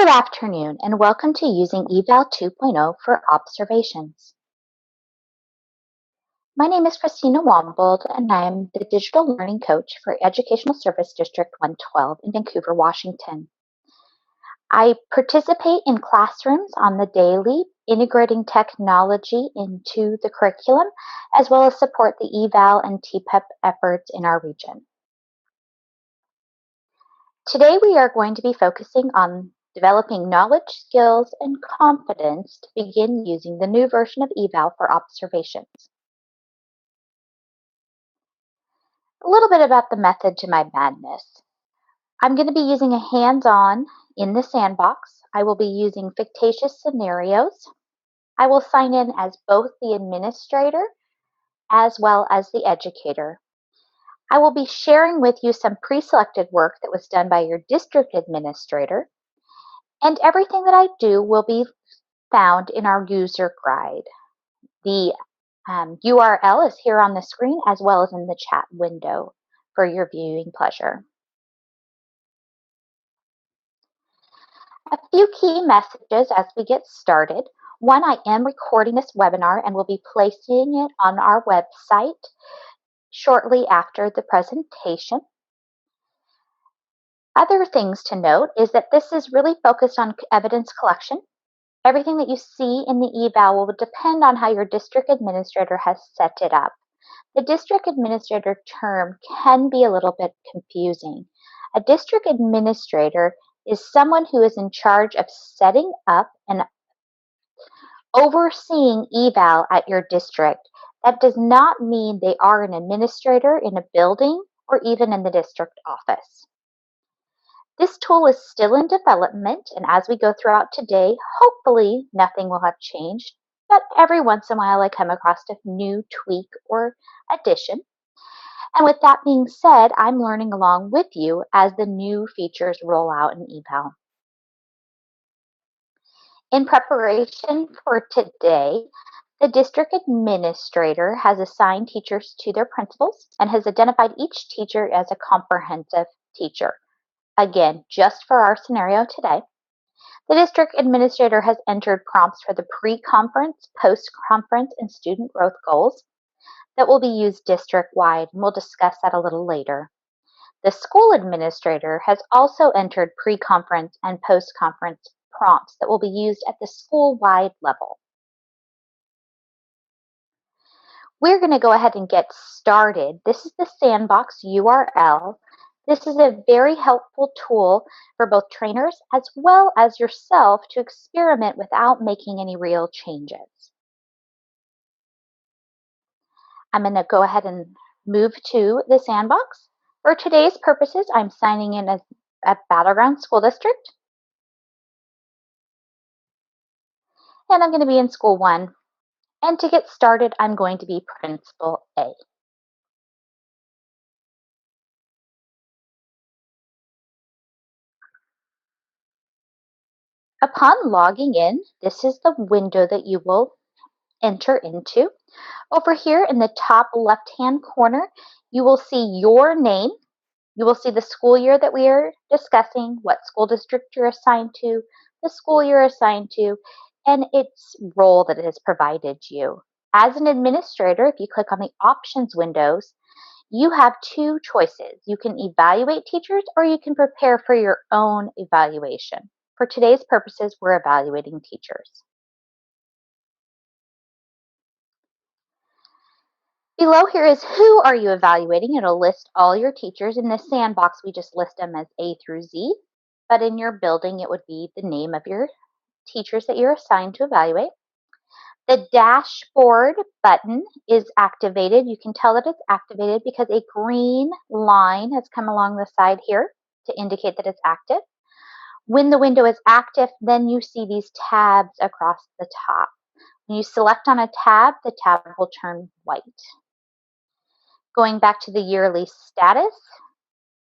Good afternoon and welcome to using eVal 2.0 for observations. My name is Christina Wombold and I am the Digital Learning Coach for Educational Service District 112 in Vancouver, Washington. I participate in classrooms on the daily, integrating technology into the curriculum, as well as support the eVal and TPEP efforts in our region. Today we are going to be focusing on developing knowledge, skills, and confidence to begin using the new version of eVal for observations. A little bit about the method to my madness. I'm going to be using a hands-on in the sandbox. I will be using fictitious scenarios. I will sign in as both the administrator as well as the educator. I will be sharing with you some pre-selected work that was done by your district administrator. And everything that I do will be found in our user guide. The URL is here on the screen as well as in the chat window for your viewing pleasure. A few key messages as we get started. One, I am recording this webinar and will be placing it on our website shortly after the presentation. Other things to note is that this is really focused on evidence collection. Everything that you see in the eVal will depend on how your district administrator has set it up. The district administrator term can be a little bit confusing. A district administrator is someone who is in charge of setting up and overseeing eVal at your district. That does not mean they are an administrator in a building or even in the district office. This tool is still in development, and as we go throughout today, hopefully nothing will have changed, but every once in a while I come across a new tweak or addition. And with that being said, I'm learning along with you as the new features roll out in eVal. In preparation for today, the district administrator has assigned teachers to their principals and has identified each teacher as a comprehensive teacher. Again, just for our scenario today, the district administrator has entered prompts for the pre-conference, post-conference, and student growth goals that will be used district-wide, and we'll discuss that a little later. The school administrator has also entered pre-conference and post-conference prompts that will be used at the school-wide level. We're going to go ahead and get started. This is the Sandbox URL. This is a very helpful tool for both trainers as well as yourself to experiment without making any real changes. I'm going to go ahead and move to the Sandbox. For today's purposes, I'm signing in as a Battleground School District. And I'm going to be in School 1. And to get started, I'm going to be Principal A. Upon logging in, this is the window that you will enter into. Over here in the top left-hand corner, you will see your name. You will see the school year that we are discussing, what school district you're assigned to, the school you're assigned to, and its role that it has provided you. As an administrator, if you click on the options windows, you have two choices. You can evaluate teachers or you can prepare for your own evaluation. For today's purposes, we're evaluating teachers. Below here is who are you evaluating. It'll list all your teachers. In this sandbox, we just list them as A through Z, but in your building, it would be the name of your teachers that you're assigned to evaluate. The dashboard button is activated. You can tell that it's activated because a green line has come along the side here to indicate that it's active. When the window is active, then you see these tabs across the top. When you select on a tab, the tab will turn white. Going back to the yearly status,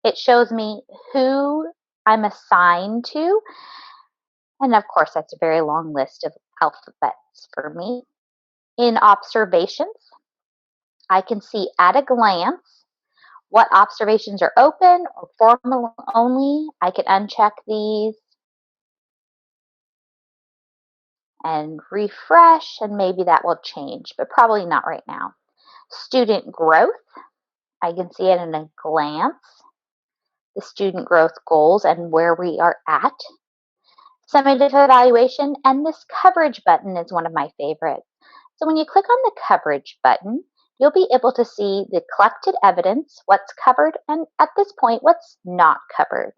it shows me who I'm assigned to. And of course, that's a very long list of alphabets for me. In observations, I can see at a glance what observations are open or formal only. I can uncheck these. and refresh, and maybe that will change, but probably not right now. Student growth, I can see it in a glance. The student growth goals and where we are at. Summative evaluation, and this coverage button is one of my favorites. So when you click on the coverage button, you'll be able to see the collected evidence, what's covered, and at this point, what's not covered.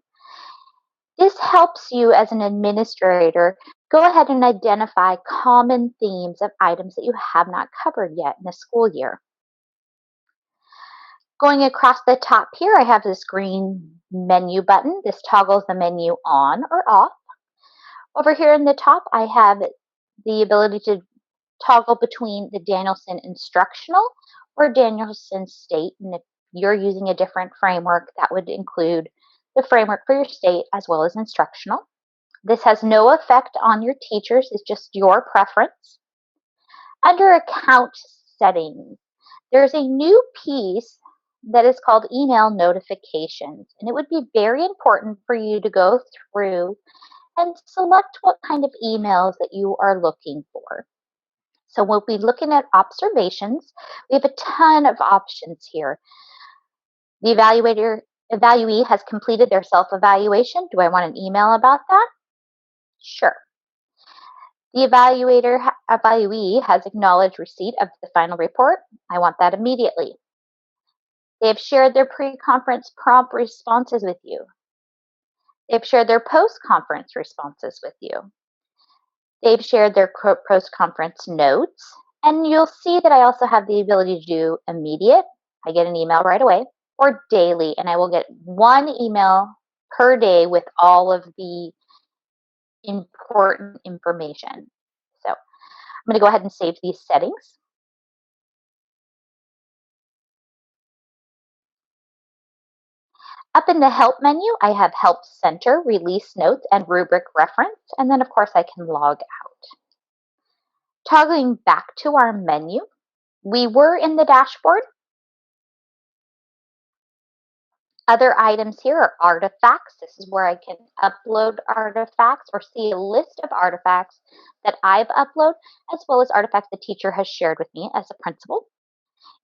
This helps you as an administrator go ahead and identify common themes of items that you have not covered yet in the school year. Going across the top here, I have this green menu button. This toggles the menu on or off. Over here in the top, I have the ability to toggle between the Danielson instructional or Danielson state. And if you're using a different framework, that would include the framework for your state as well as instructional. This has no effect on your teachers, it's just your preference. Under account settings, there's a new piece that is called email notifications, and it would be very important for you to go through and select what kind of emails that you are looking for. So we'll be looking at observations. We have a ton of options here. The evaluee has completed their self-evaluation. Do I want an email about that? Sure. The evaluee has acknowledged receipt of the final report. I want that immediately. They have shared their pre-conference prompt responses with you. They've shared their post-conference responses with you. They've shared their post-conference notes. And you'll see that I also have the ability to do immediate. I get an email right away, or daily, and I will get one email per day with all of the important information. So I'm going to go ahead and save these settings. Up in the Help menu, I have Help Center, Release Notes, and Rubric Reference, and then of course I can log out. Toggling back to our menu, we were in the dashboard. Other items here are artifacts. This is where I can upload artifacts or see a list of artifacts that I've uploaded, as well as artifacts the teacher has shared with me as a principal.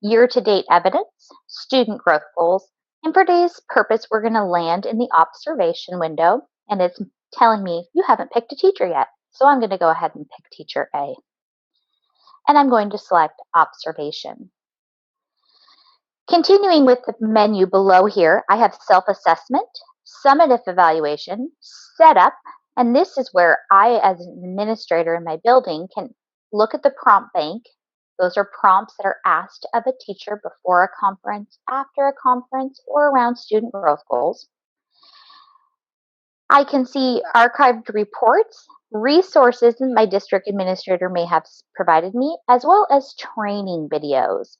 Year-to-date evidence, student growth goals, and for today's purpose, we're going to land in the observation window, and it's telling me you haven't picked a teacher yet. So I'm going to go ahead and pick teacher A. And I'm going to select observation. Continuing with the menu below here, I have self-assessment, summative evaluation, setup, and this is where I, as an administrator in my building, can look at the prompt bank. Those are prompts that are asked of a teacher before a conference, after a conference, or around student growth goals. I can see archived reports, resources that my district administrator may have provided me, as well as training videos.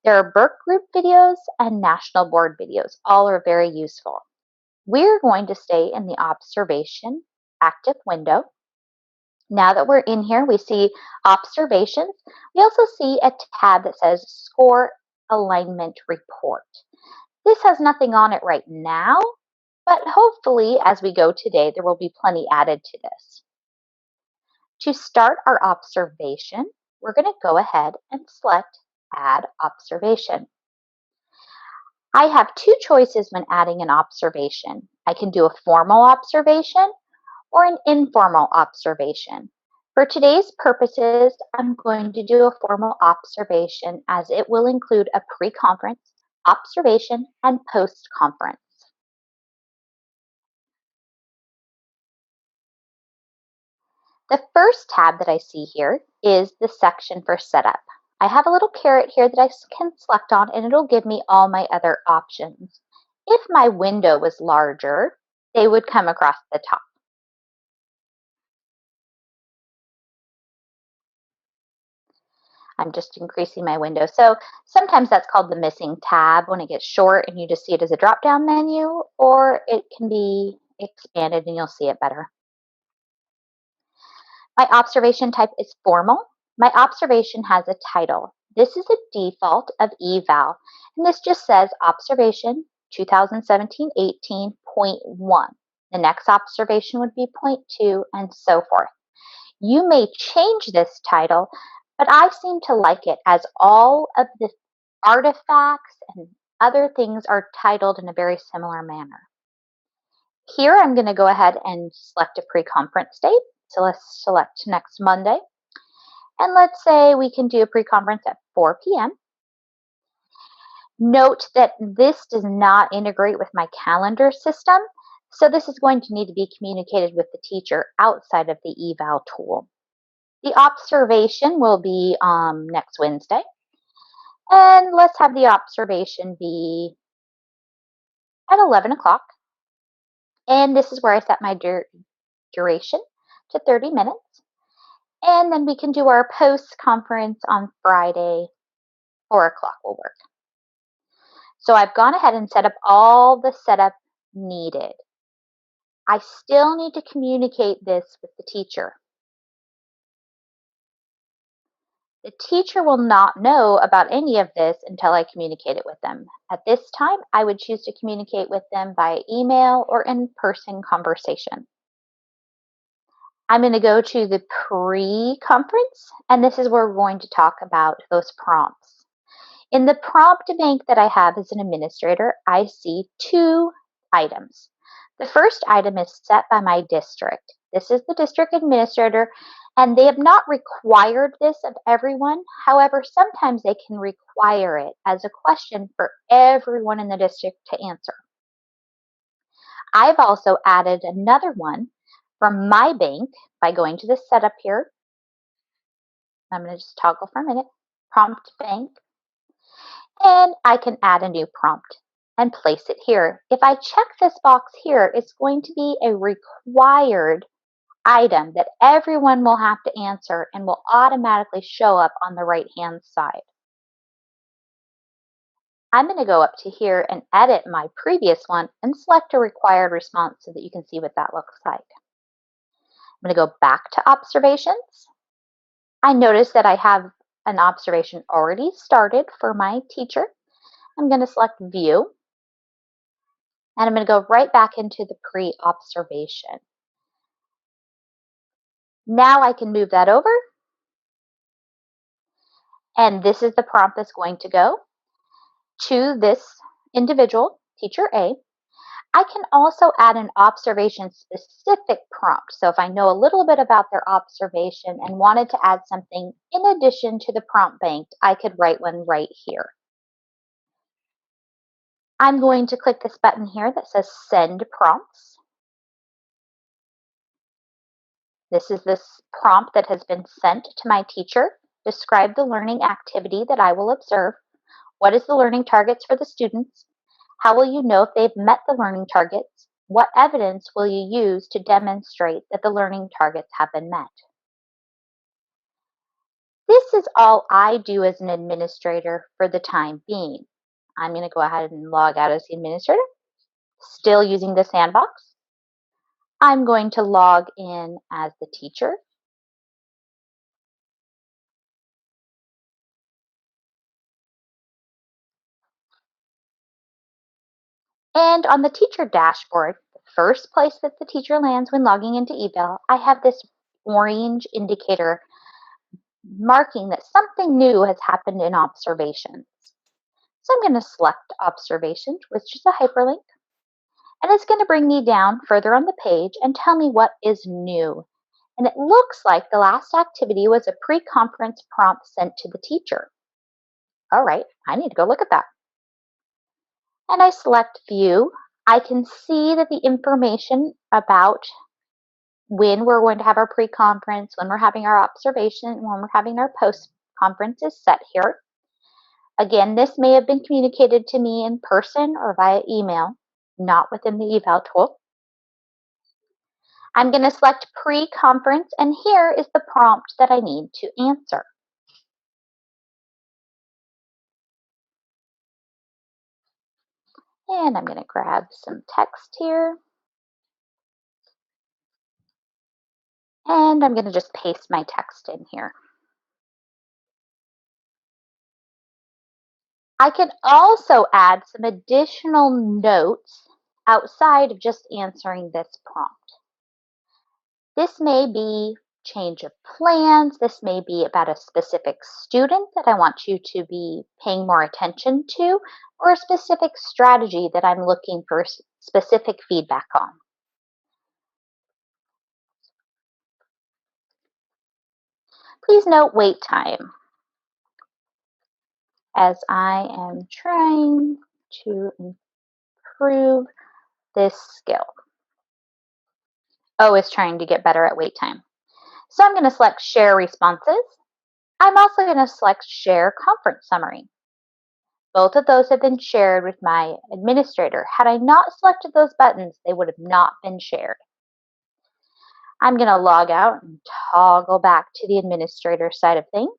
There are Burke Group videos and National Board videos. All are very useful. We're going to stay in the observation active window. Now that we're in here, we see observations. We also see a tab that says Score Alignment Report. This has nothing on it right now, but hopefully as we go today, there will be plenty added to this. To start our observation, we're going to go ahead and select Add Observation. I have two choices when adding an observation. I can do a formal observation or an informal observation. For today's purposes, I'm going to do a formal observation as it will include a pre-conference, observation, and post-conference. The first tab that I see here is the section for setup. I have a little caret here that I can select on, and it'll give me all my other options. If my window was larger, they would come across the top. I'm just increasing my window. So sometimes that's called the missing tab when it gets short and you just see it as a drop-down menu, or it can be expanded and you'll see it better. My observation type is formal. My observation has a title. This is a default of eVal, and this just says observation 2017-18.1. The next observation would be 0.2 and so forth. You may change this title, but I seem to like it as all of the artifacts and other things are titled in a very similar manner. Here I'm going to go ahead and select a pre-conference date. So let's select next Monday. And let's say we can do a pre-conference at 4 p.m. Note that this does not integrate with my calendar system, so this is going to need to be communicated with the teacher outside of the eVal tool. The observation will be next Wednesday, and let's have the observation be at 11 o'clock. And this is where I set my duration to 30 minutes. And then we can do our post-conference on Friday, 4 o'clock will work. So I've gone ahead and set up all the setup needed. I still need to communicate this with the teacher. The teacher will not know about any of this until I communicate it with them. At this time, I would choose to communicate with them via email or in-person conversation. I'm going to go to the pre-conference, and this is where we're going to talk about those prompts. In the prompt bank that I have as an administrator, I see two items. The first item is set by my district. This is the district administrator, and they have not required this of everyone. However, sometimes they can require it as a question for everyone in the district to answer. I've also added another one from my bank by going to the setup here. I'm going to just toggle for a minute. Prompt bank. And I can add a new prompt and place it here. If I check this box here, it's going to be a required item that everyone will have to answer and will automatically show up on the right-hand side. I'm going to go up to here and edit my previous one and select a required response so that you can see what that looks like. I'm going to go back to observations. I notice that I have an observation already started for my teacher. I'm going to select view. And I'm going to go right back into the pre-observation. Now I can move that over. And this is the prompt that's going to go to this individual, teacher A. I can also add an observation specific prompt. So if I know a little bit about their observation and wanted to add something in addition to the prompt bank, I could write one right here. I'm going to click this button here that says Send Prompts. This is this prompt that has been sent to my teacher. Describe the learning activity that I will observe. What is the learning targets for the students? How will you know if they've met the learning targets? What evidence will you use to demonstrate that the learning targets have been met? This is all I do as an administrator for the time being. I'm going to go ahead and log out as the administrator, still using the sandbox. I'm going to log in as the teacher. And on the teacher dashboard, the first place that the teacher lands when logging into eVal, I have this orange indicator marking that something new has happened in observations. So I'm going to select observations, which is a hyperlink, and it's going to bring me down further on the page and tell me what is new. And it looks like the last activity was a pre-conference prompt sent to the teacher. All right, I need to go look at that. And I select view. I can see that the information about when we're going to have our pre-conference, when we're having our observation, and when we're having our post-conference is set here. Again, this may have been communicated to me in person or via email, not within the eVal tool. I'm going to select pre-conference, and here is the prompt that I need to answer. And I'm going to grab some text here. And I'm going to just paste my text in here. I can also add some additional notes outside of just answering this prompt. This may be change of plans. This may be about a specific student that I want you to be paying more attention to, or a specific strategy that I'm looking for specific feedback on. Please note wait time, as I am trying to improve this skill. O is trying to get better at wait time. So I'm going to select Share Responses. I'm also going to select Share Conference Summary. Both of those have been shared with my administrator. Had I not selected those buttons, they would have not been shared. I'm going to log out and toggle back to the administrator side of things.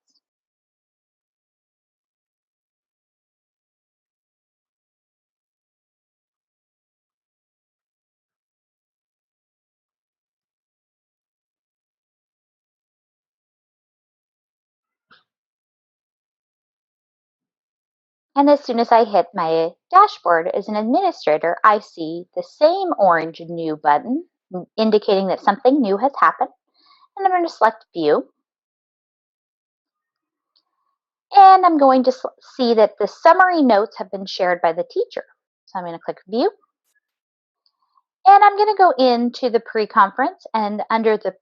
And as soon as I hit my dashboard as an administrator, I see the same orange New button indicating that something new has happened. And I'm going to select View. And I'm going to see that the summary notes have been shared by the teacher. So I'm going to click View. And I'm going to go into the pre-conference, and under the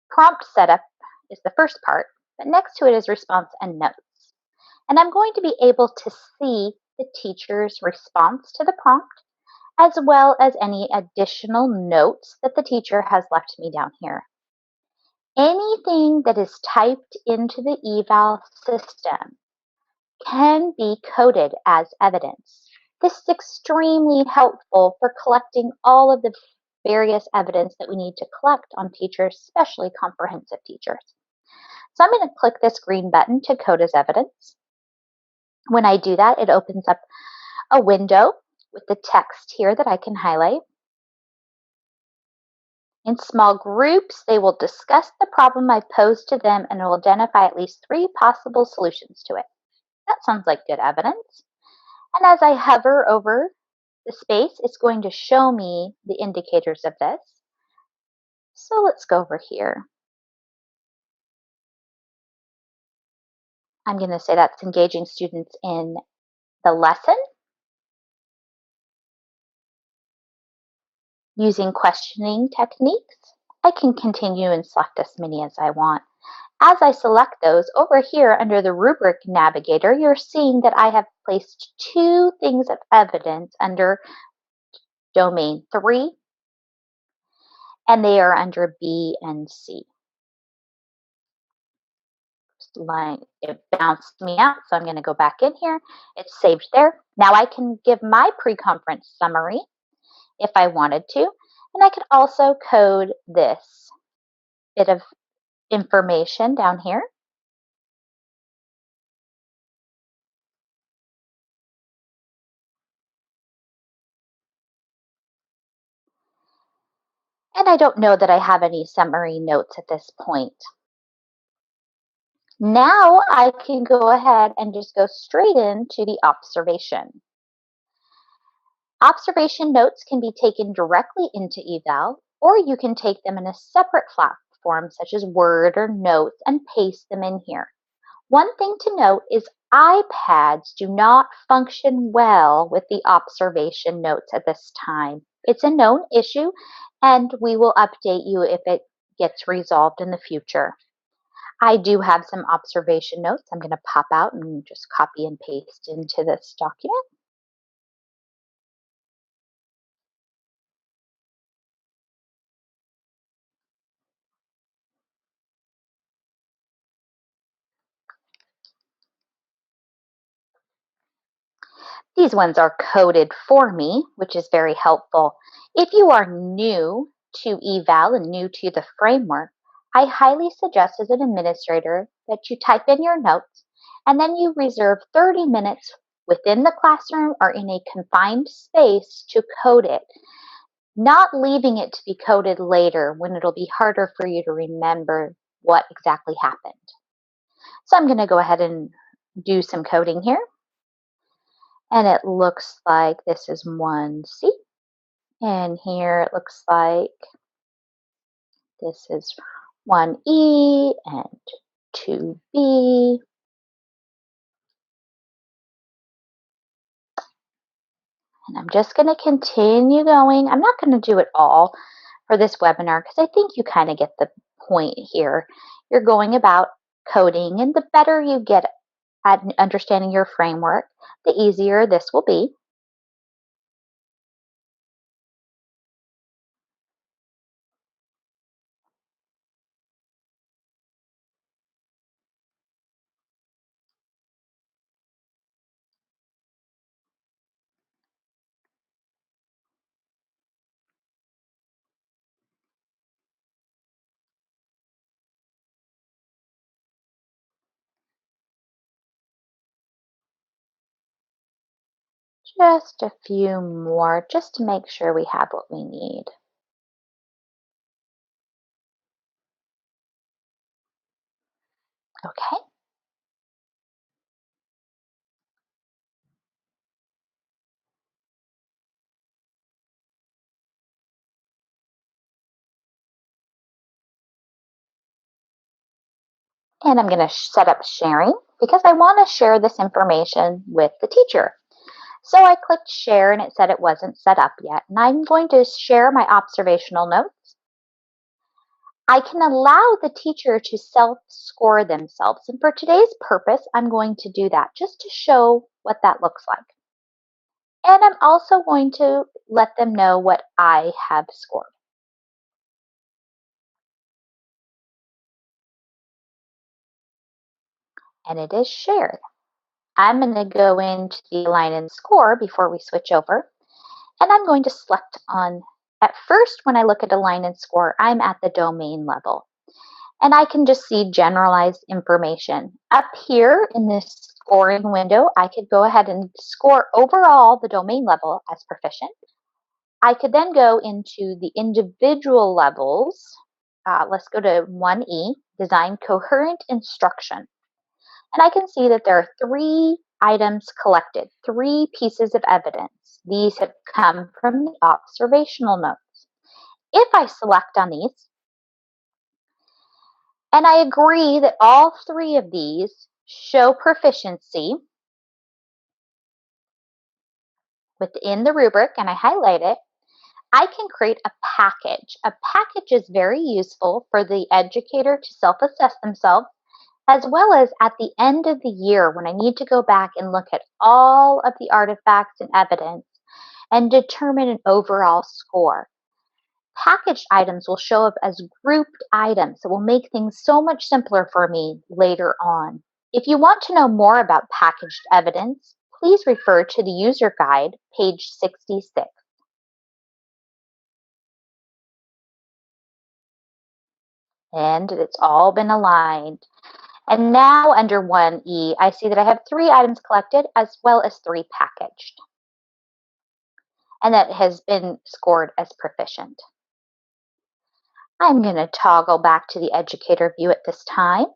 prompt setup is the first part, but next to it is response and notes. And I'm going to be able to see the teacher's response to the prompt, as well as any additional notes that the teacher has left me down here. Anything that is typed into the eVal system can be coded as evidence. This is extremely helpful for collecting all of the various evidence that we need to collect on teachers, especially comprehensive teachers. So I'm going to click this green button to code as evidence. When I do that, it opens up a window with the text here that I can highlight. In small groups, they will discuss the problem I posed to them and will identify at least 3 possible solutions to it. That sounds like good evidence. And as I hover over the space, it's going to show me the indicators of this. So let's go over here. I'm going to say that's engaging students in the lesson, using questioning techniques. I can continue and select as many as I want. As I select those, over here under the rubric navigator, you're seeing that I have placed 2 things of evidence under domain 3, and they are under B and C. It bounced me out, so I'm going to go back in here. It's saved there. Now I can give my pre-conference summary if I wanted to, and I could also code this bit of information down here. And I don't know that I have any summary notes at this point. Now I can go ahead and just go straight into the observation. Observation notes can be taken directly into eVal, or you can take them in a separate platform such as Word or Notes and paste them in here. One thing to note is iPads do not function well with the observation notes at this time. It's a known issue, and we will update you if it gets resolved in the future. I do have some observation notes. I'm going to pop out and just copy and paste into this document. These ones are coded for me, which is very helpful. If you are new to eVal and new to the framework, I highly suggest as an administrator that you type in your notes and then you reserve 30 minutes within the classroom or in a confined space to code it, not leaving it to be coded later when it'll be harder for you to remember what exactly happened. So I'm going to go ahead and do some coding here. And it looks like this is 1C. And here it looks like this is 1E and 2B. And I'm just going to continue going. I'm not going to do it all for this webinar because I think you kind of get the point here. You're going about coding, and the better you get at understanding your framework, the easier this will be. Just a few more, just to make sure we have what we need. Okay. And I'm going to set up sharing because I want to share this information with the teacher. So I clicked share and it said it wasn't set up yet. And I'm going to share my observational notes. I can allow the teacher to self-score themselves. And for today's purpose, I'm going to do that just to show what that looks like. And I'm also going to let them know what I have scored. And it is shared. I'm going to go into the align and score before we switch over. And I'm going to select on, at first, when I look at align and score, I'm at the domain level. And I can just see generalized information. Up here in this scoring window, I could go ahead and score overall the domain level as proficient. I could then go into the individual levels. Let's go to 1E, design coherent instruction. And I can see that there are 3 items collected, 3 pieces of evidence. These have come from the observational notes. If I select on these, and I agree that all 3 of these show proficiency within the rubric, and I highlight it, I can create a package. A package is very useful for the educator to self-assess themselves, as well as at the end of the year when I need to go back and look at all of the artifacts and evidence and determine an overall score. Packaged items will show up as grouped items. It will make things so much simpler for me later on. If you want to know more about packaged evidence, please refer to the user guide, page 66. And it's all been aligned. And now under 1E, I see that I have 3 items collected as well as 3 packaged. And that has been scored as proficient. I'm going to toggle back to the educator view at this time.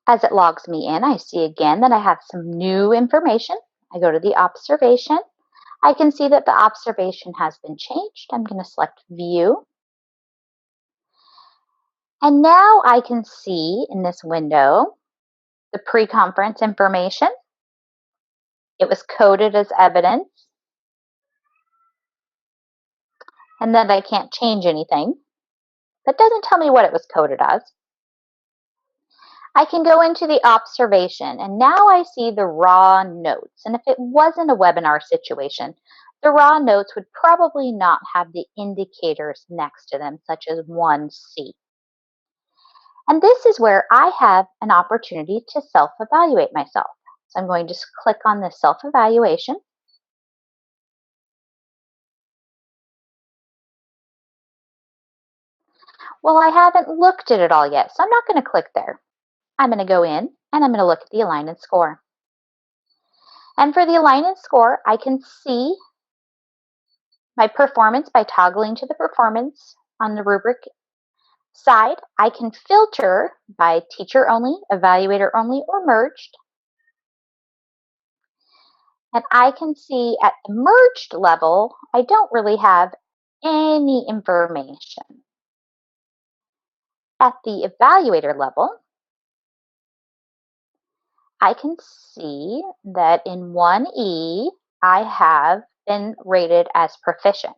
As it logs me in, I see again that I have some new information. I go to the observation. I can see that the observation has been changed. I'm going to select View. And now I can see in this window the pre-conference information. It was coded as evidence. And then I can't change anything. That doesn't tell me what it was coded as. I can go into the observation, and now I see the raw notes. And if it wasn't a webinar situation, the raw notes would probably not have the indicators next to them, such as 1C. And this is where I have an opportunity to self-evaluate myself. So I'm going to click on the self-evaluation. Well, I haven't looked at it all yet, so I'm not going to click there. I'm going to go in and I'm going to look at the align and score. And for the align and score, I can see my performance by toggling to the performance on the rubric side. I can filter by teacher only, evaluator only, or merged. And I can see at the merged level, I don't really have any information. At the evaluator level, I can see that in 1E, I have been rated as proficient.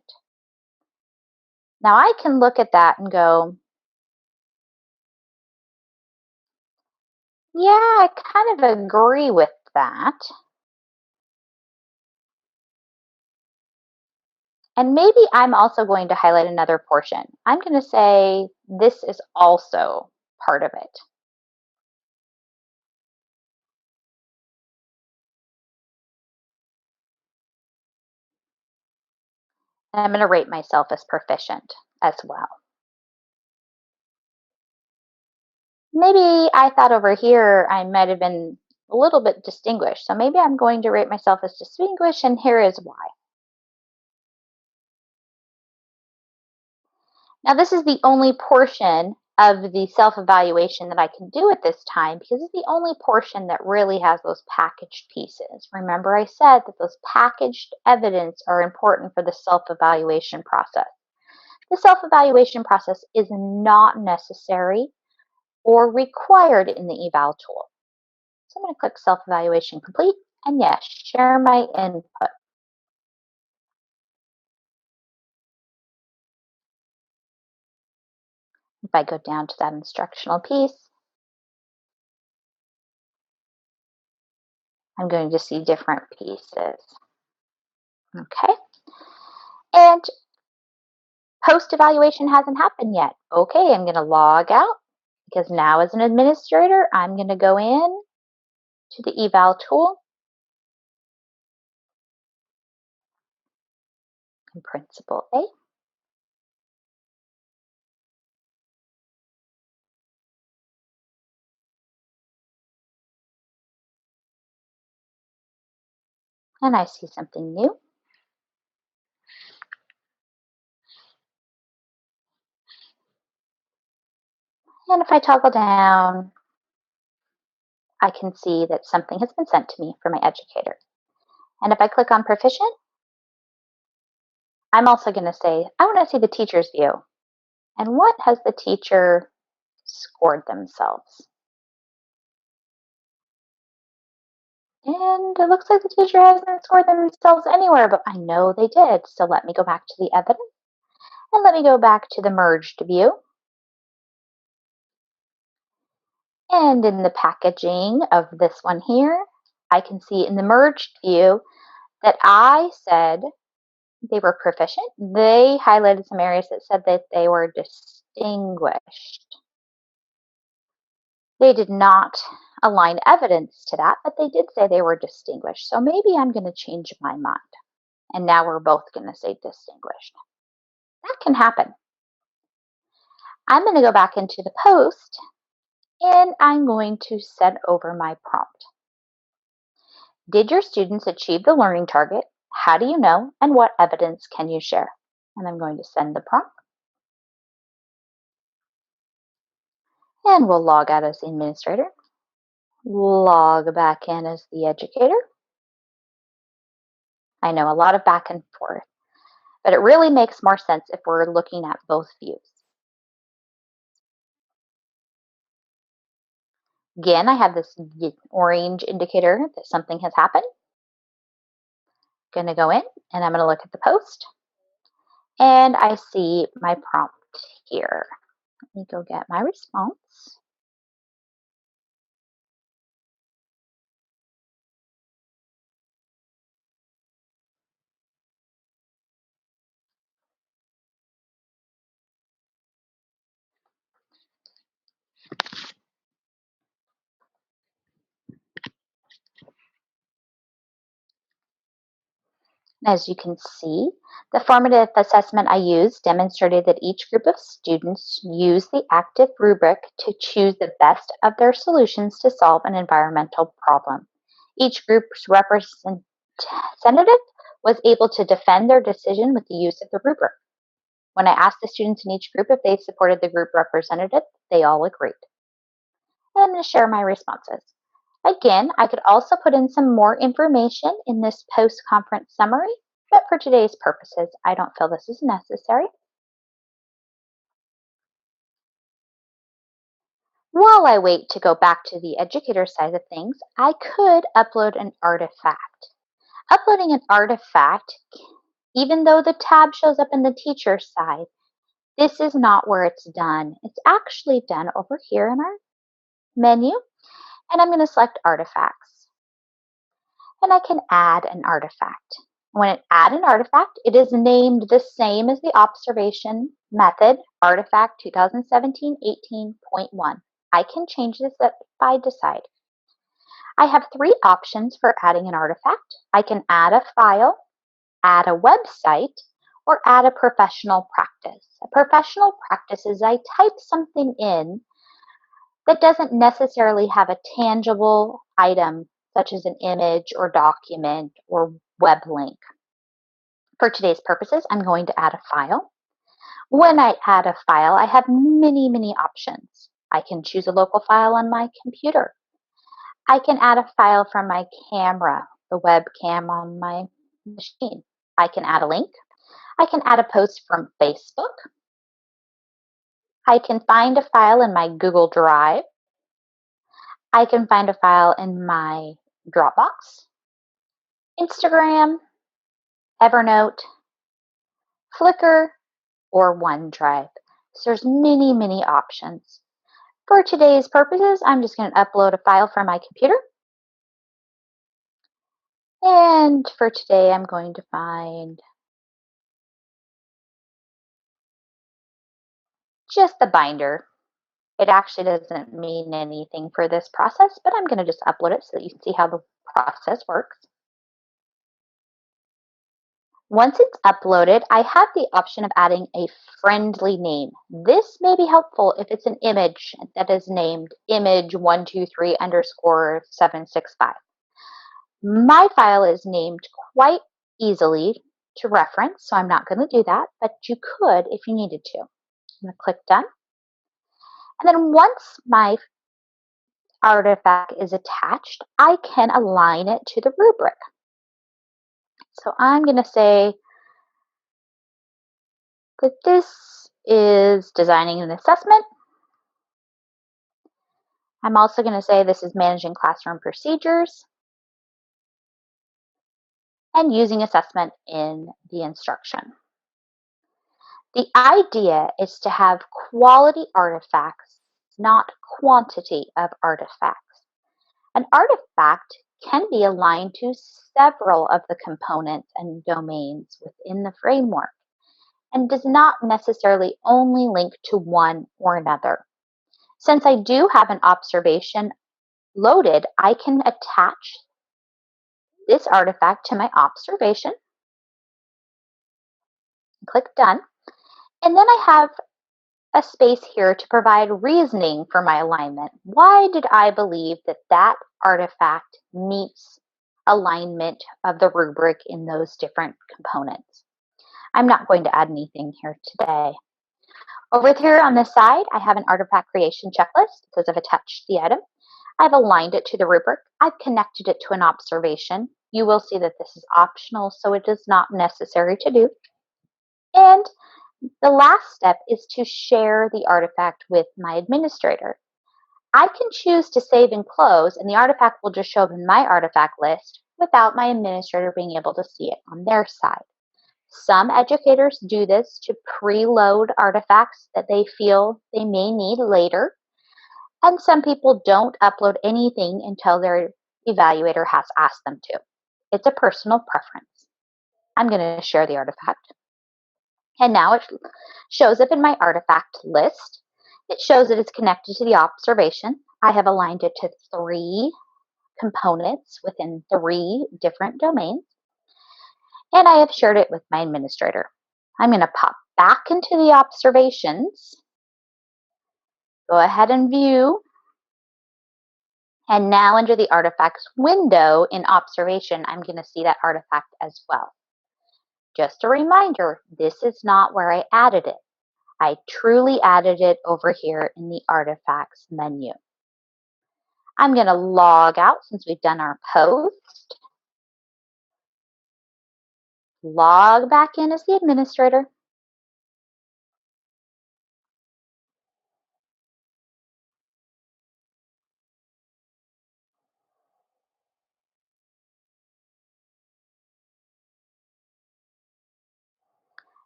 Now I can look at that and go, yeah, I kind of agree with that. And maybe I'm also going to highlight another portion. I'm going to say this is also part of it. And I'm going to rate myself as proficient as well. Maybe I thought over here I might have been a little bit distinguished. So maybe I'm going to rate myself as distinguished, and here is why. Now, this is the only portion of the self-evaluation that I can do at this time because it's the only portion that really has those packaged pieces. Remember, I said that those packaged evidence are important for the self-evaluation process. The self-evaluation process is not necessary or required in the eVal tool. So I'm going to click self-evaluation complete, and yes, share my input. If I go down to that instructional piece, I'm going to see different pieces. Okay. And post-evaluation hasn't happened yet. Okay, I'm going to log out because now as an administrator, I'm going to go in to the eVal tool in Principal A. And I see something new. And if I toggle down, I can see that something has been sent to me from my educator. And if I click on Proficient, I'm also going to say, I want to see the teacher's view. And what has the teacher scored themselves? And it looks like the teacher hasn't scored themselves anywhere, but I know they did. So let me go back to the evidence and let me go back to the merged view. And in the packaging of this one here, I can see in the merged view that I said they were proficient. They highlighted some areas that said that they were distinguished. They did not align evidence to that, but they did say they were distinguished. So maybe I'm going to change my mind. And now we're both going to say distinguished. That can happen. I'm going to go back into the post and I'm going to send over my prompt. Did your students achieve the learning target? How do you know? And what evidence can you share? And I'm going to send the prompt. And we'll log out as the administrator. Log back in as the educator. I know a lot of back and forth, but it really makes more sense if we're looking at both views. Again, I have this orange indicator that something has happened. Going to go in and I'm going to look at the post and I see my prompt here. Let me go get my response. As you can see, the formative assessment I used demonstrated that each group of students used the active rubric to choose the best of their solutions to solve an environmental problem. Each group's representative was able to defend their decision with the use of the rubric. When I asked the students in each group if they supported the group representative, they all agreed. I'm going to share my responses. Again, I could also put in some more information in this post-conference summary, but for today's purposes, I don't feel this is necessary. While I wait to go back to the educator side of things, I could upload an artifact. Uploading an artifact, even though the tab shows up in the teacher side, this is not where it's done. It's actually done over here in our menu, and I'm going to select artifacts. And I can add an artifact. When I add an artifact, it is named the same as the observation method, artifact 2017-18.1. I can change this if I decide. I have three options for adding an artifact. I can add a file, add a website, or add a professional practice. A professional practice is I type something in that doesn't necessarily have a tangible item such as an image or document or web link. For today's purposes, I'm going to add a file. When I add a file, I have many options. I can choose a local file on my computer. I can add a file from my camera, the webcam on my machine. I can add a link. I can add a post from Facebook. I can find a file in my Google Drive. I can find a file in my Dropbox, Instagram, Evernote, Flickr, or OneDrive. So there's many options. For today's purposes, I'm just going to upload a file from my computer. And for today, I'm going to find just the binder. It actually doesn't mean anything for this process, but I'm going to just upload it so that you can see how the process works. Once it's uploaded, I have the option of adding a friendly name. This may be helpful if it's an image that is named image123_765. My file is named quite easily to reference, so I'm not going to do that, but you could if you needed to. I'm going to click Done. And then once my artifact is attached, I can align it to the rubric. So I'm going to say that this is designing an assessment. I'm also going to say this is managing classroom procedures and using assessment in the instruction. The idea is to have quality artifacts, not quantity of artifacts. An artifact can be aligned to several of the components and domains within the framework and does not necessarily only link to one or another. Since I do have an observation loaded, I can attach this artifact to my observation, click Done, and then I have a space here to provide reasoning for my alignment. Why did I believe that that artifact meets alignment of the rubric in those different components? I'm not going to add anything here today. Over here on this side, I have an artifact creation checklist because I've attached the item. I've aligned it to the rubric. I've connected it to an observation. You will see that this is optional, so it is not necessary to do. And the last step is to share the artifact with my administrator. I can choose to save and close, and the artifact will just show up in my artifact list without my administrator being able to see it on their side. Some educators do this to preload artifacts that they feel they may need later, and some people don't upload anything until their evaluator has asked them to. It's a personal preference. I'm going to share the artifact. And now it shows up in my artifact list. It shows that it's connected to the observation. I have aligned it to 3 components within 3 different domains. and I have shared it with my administrator. I'm going to pop back into the observations, go ahead and view, and now under the artifacts window in observation, I'm going to see that artifact as well. Just a reminder, this is not where I added it. I truly added it over here in the artifacts menu. I'm going to log out since we've done our post. Log back in as the administrator.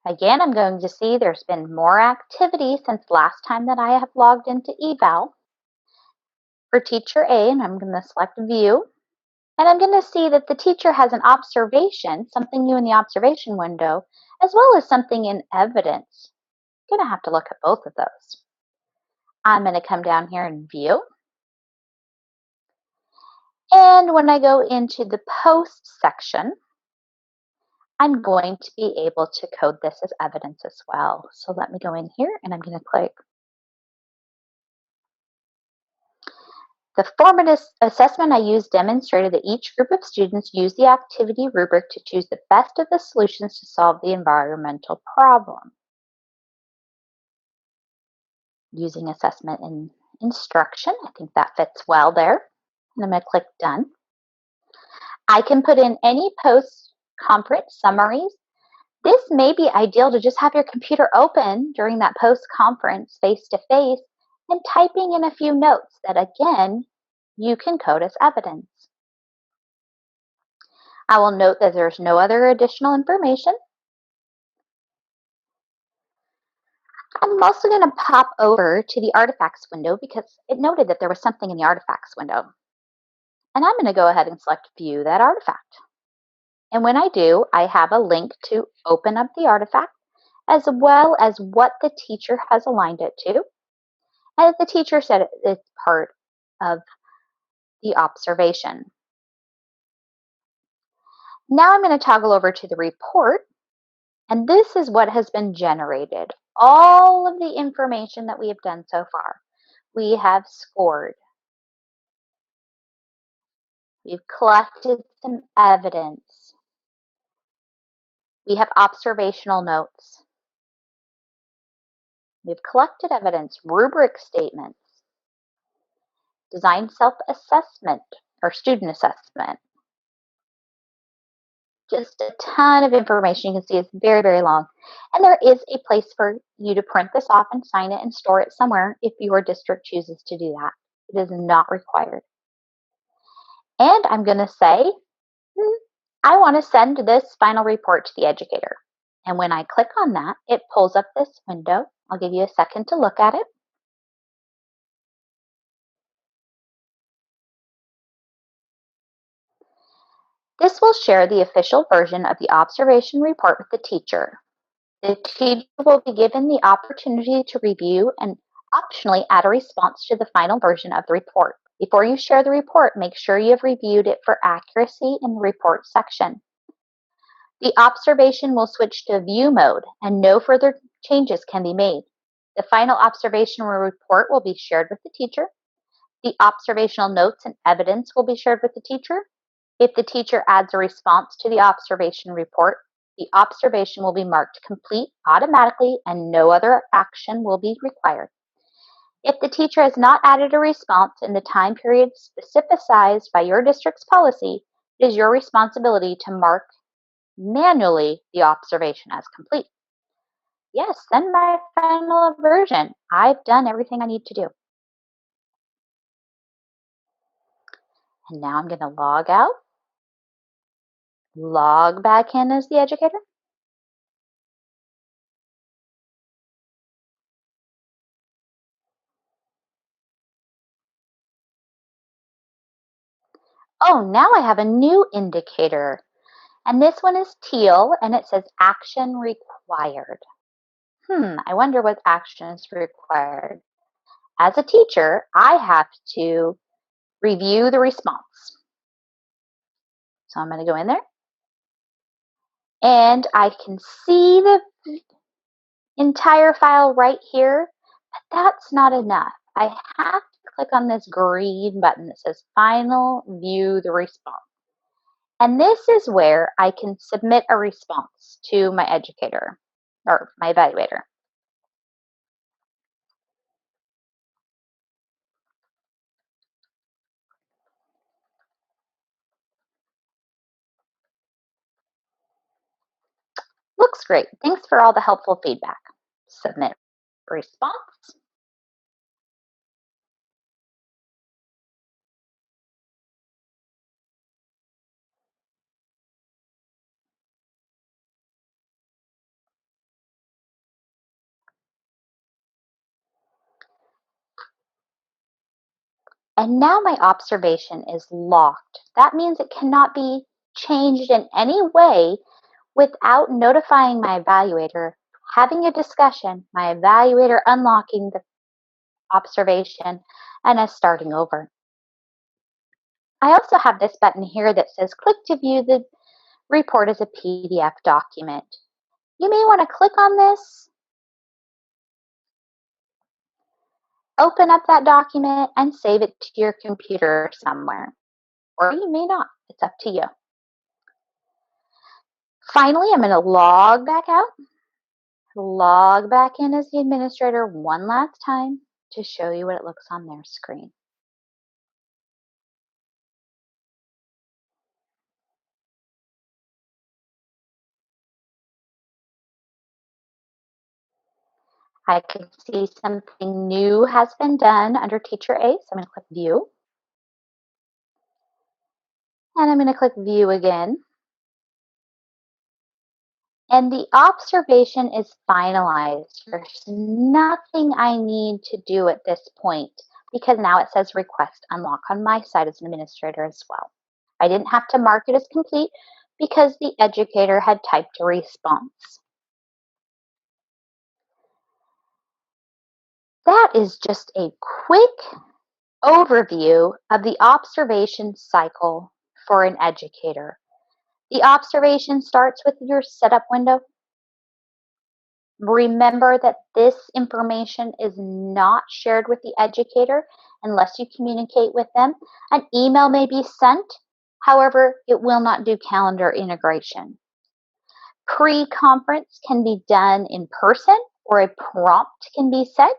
Again, I'm going to see there's been more activity since last time that I have logged into eVal. For teacher A, and I'm going to select view, and I'm going to see that the teacher has an observation, something new in the observation window, as well as something in evidence. I'm going to have to look at both of those. I'm going to come down here and view. And when I go into the post section, I'm going to be able to code this as evidence as well. So let me go in here and I'm going to click. The formative assessment I used demonstrated that each group of students used the activity rubric to choose the best of the solutions to solve the environmental problem. Using assessment and instruction, I think that fits well there. And I'm going to click done. I can put in any post-conference summaries. This may be ideal to just have your computer open during that post-conference face-to-face and typing in a few notes that, again, you can code as evidence. I will note that there's no other additional information. I'm also going to pop over to the artifacts window because it noted that there was something in the artifacts window. And I'm going to go ahead and select view that artifact. And when I do, I have a link to open up the artifact as well as what the teacher has aligned it to. And the teacher said it's part of the observation. Now I'm going to toggle over to the report, and this is what has been generated. All of the information that we have done so far. We have scored. We've collected some evidence. We have observational notes. We've collected evidence, rubric statements, designed self-assessment or student assessment. Just a ton of information. You can see it's very, very long. And there is a place for you to print this off and sign it and store it somewhere if your district chooses to do that. It is not required. And I'm going to say, I want to send this final report to the educator. And when I click on that, it pulls up this window. I'll give you a second to look at it. This will share the official version of the observation report with the teacher. The teacher will be given the opportunity to review and optionally add a response to the final version of the report. Before you share the report, make sure you have reviewed it for accuracy in the report section. The observation will switch to view mode and no further changes can be made. The final observation report will be shared with the teacher. The observational notes and evidence will be shared with the teacher. If the teacher adds a response to the observation report, the observation will be marked complete automatically and no other action will be required. If the teacher has not added a response in the time period specified by your district's policy, it is your responsibility to mark manually the observation as complete. Yes, send my final version. I've done everything I need to do. And now I'm going to log out, log back in as the educator. Oh, now I have a new indicator. And this one is teal and it says action required. I wonder what action is required. As a teacher, I have to review the response. So I'm going to go in there. And I can see the entire file right here, but that's not enough. I have to click on this green button that says Final View the Response. And this is where I can submit a response to my educator or my evaluator. Looks great. Thanks for all the helpful feedback. Submit response. And now my observation is locked. That means it cannot be changed in any way without notifying my evaluator, having a discussion, my evaluator unlocking the observation, and us starting over. I also have this button here that says click to view the report as a PDF document. You may want to click on this, open up that document, and save it to your computer somewhere. Or you may not. It's up to you. Finally, I'm going to log back out, log back in as the administrator one last time to show you what it looks on their screen. I can see something new has been done under Teacher A, so I'm going to click View. And I'm going to click View again. And the observation is finalized. There's nothing I need to do at this point because now it says Request Unlock on my side as an administrator as well. I didn't have to mark it as complete because the educator had typed a response. That is just a quick overview of the observation cycle for an educator. The observation starts with your setup window. Remember that this information is not shared with the educator unless you communicate with them. An email may be sent, however, it will not do calendar integration. Pre-conference can be done in person or a prompt can be set.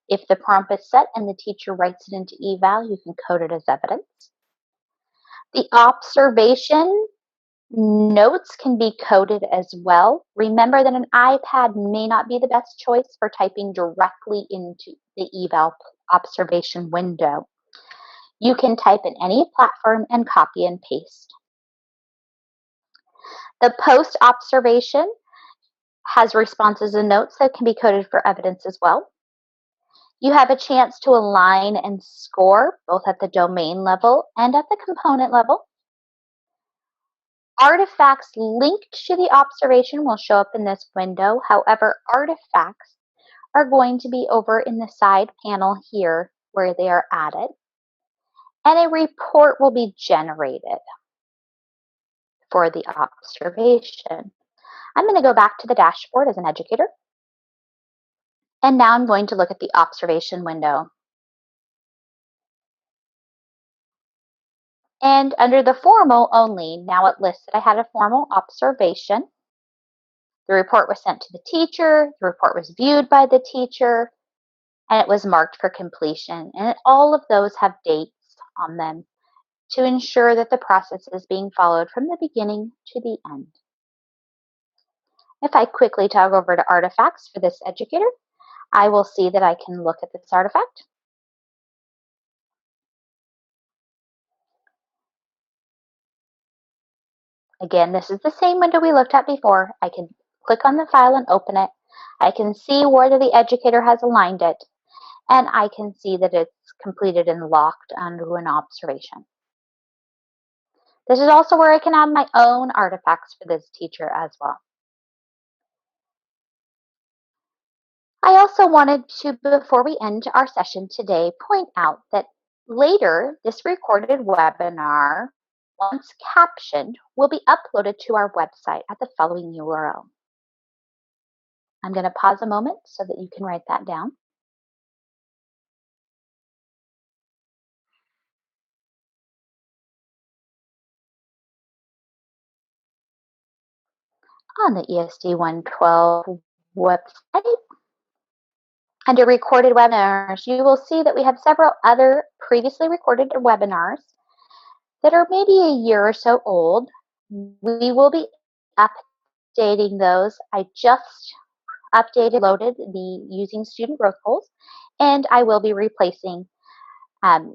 If the prompt is set and the teacher writes it into eVal, you can code it as evidence. The observation notes can be coded as well. Remember that an iPad may not be the best choice for typing directly into the eVal observation window. You can type in any platform and copy and paste. The post observation has responses and notes that can be coded for evidence as well. You have a chance to align and score both at the domain level and at the component level. Artifacts linked to the observation will show up in this window. However, artifacts are going to be over in the side panel here where they are added. And a report will be generated for the observation. I'm going to go back to the dashboard as an educator. And now I'm going to look at the observation window. And under the formal only, now it lists that I had a formal observation. The report was sent to the teacher, the report was viewed by the teacher, and it was marked for completion. And all of those have dates on them to ensure that the process is being followed from the beginning to the end. If I quickly toggle over to artifacts for this educator, I will see that I can look at this artifact. Again, this is the same window we looked at before. I can click on the file and open it. I can see where the educator has aligned it, and I can see that it's completed and locked under an observation. This is also where I can add my own artifacts for this teacher as well. I also wanted to, before we end our session today, point out that later this recorded webinar once captioned, will be uploaded to our website at the following URL. I'm going to pause a moment so that you can write that down. On the ESD 112 website, under recorded webinars, you will see that we have several other previously recorded webinars that are maybe a year or so old. We will be updating those. I just loaded the using student growth goals, and I will be replacing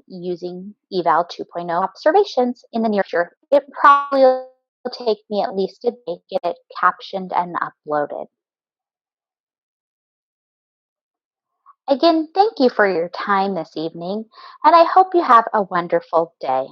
using eVal 2.0 observations in the near future. It probably will take me at least a day to get it captioned and uploaded. Again, thank you for your time this evening, and I hope you have a wonderful day.